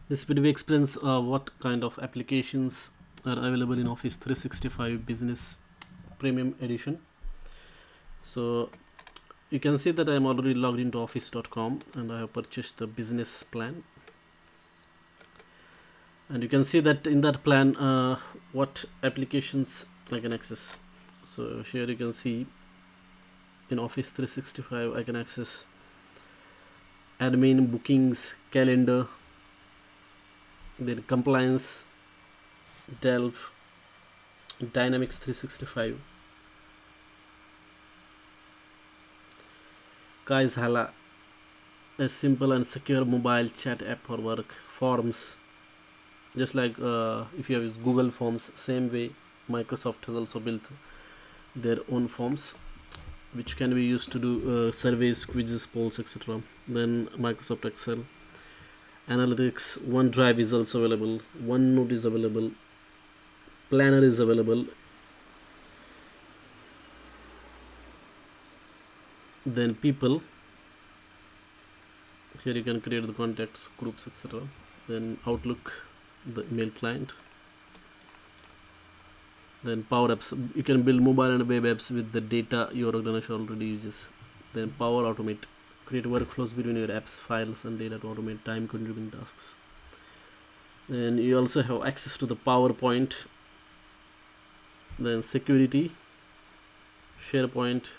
This video explains what kind of applications are available in Office 365 Business Premium Edition. So you can see that I am already logged into office.com and I have purchased the business plan. And you can see that in that plan what applications I can access. So here you can see in Office 365 I can access admin, bookings, calendar, then compliance, Delve, Dynamics 365, Kai's Hala, a simple and secure mobile chat app for work, forms, just like if you have used Google Forms, same way Microsoft has also built their own forms which can be used to do surveys, quizzes, polls, etc. Then Microsoft Excel, Analytics, OneDrive is also available, OneNote is available, Planner is available, then people, here you can create the contacts, groups, etc. Then Outlook, the email client, then Power Apps, you can build mobile and web apps with the data your organization already uses. Then Power Automate, create workflows between your apps, files and data to automate time consuming tasks. Then you also have access to the PowerPoint, then security, Sharepoint,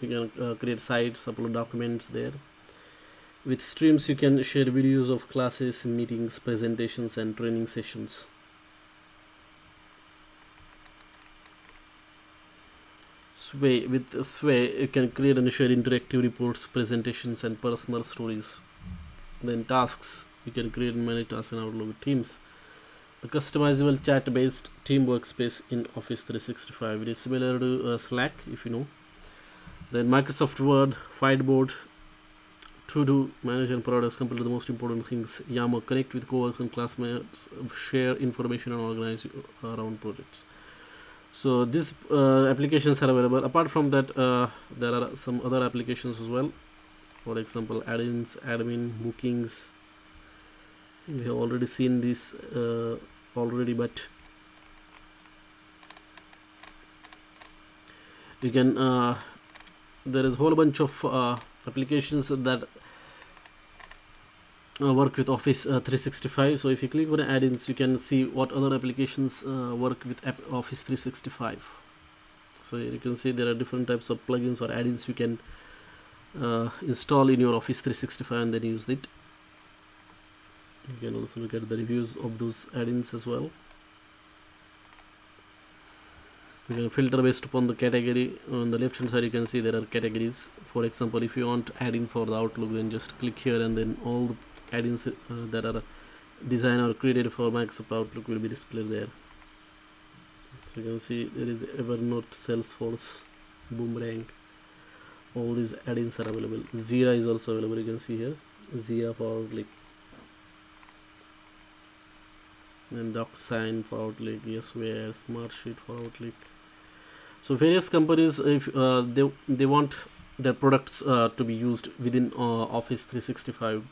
you can create sites, upload documents there. With Streams you can share videos of classes, meetings, presentations and training sessions. Sway, with Sway you can create and share interactive reports, presentations and personal stories. Then Tasks, you can create and manage tasks in Outlook. With Teams, the customizable chat based team workspace in Office 365. It is similar to Slack, if you know. Then Microsoft Word, Whiteboard, To-Do, manage and products, complete the most important things. Yammer, connect with coworkers and classmates, share information and organize around projects. So these applications are available. Apart from that, there are some other applications as well. For example, Addins, admin, bookings. We have already seen this already, but you can there is a whole bunch of applications that work with Office 365. So if you click on Addins, you can see what other applications work with Office 365. So here you can see there are different types of plugins or add-ins you can install in your Office 365 and then use it. You can also look at the reviews of those add-ins as well. You can filter based upon the category. On the left hand side you can see there are categories. For example, if you want add-in for the Outlook, then just click here and then all the add-ins that are designed or created for Microsoft Outlook will be displayed there. So you can see there is Evernote, Salesforce, Boomerang, all these add-ins are available. Jira is also available, you can see here, Jira for Outlook, and DocSign for Outlook, Yesware, Smartsheet for Outlook. So various companies, if they want their products to be used within Office 365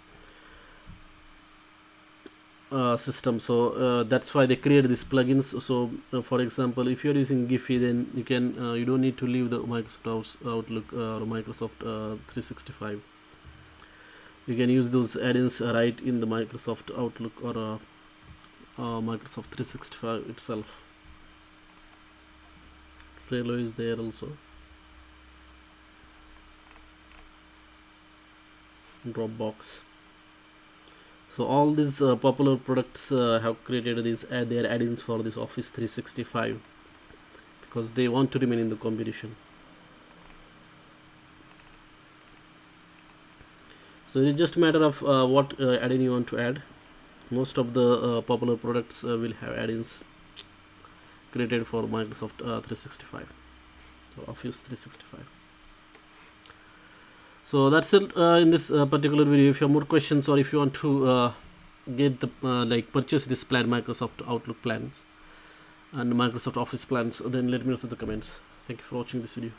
system, so that's why they create these plugins. So for example, if you're using Giphy, then you can you don't need to leave the Microsoft Outlook or Microsoft 365. You can use those add-ins right in the Microsoft Outlook or Microsoft 365 itself. Trello is there also, Dropbox. So all these popular products have created these their add-ins for this Office 365 because they want to remain in the competition. So it's just a matter of what add-in you want to add. Most of the popular products will have add-ins created for Microsoft 365 or Office 365. So that's it in this particular video. If you have more questions or if you want to get the purchase this plan, Microsoft Outlook plans and Microsoft Office plans, then let me know through the comments. Thank you for watching this video.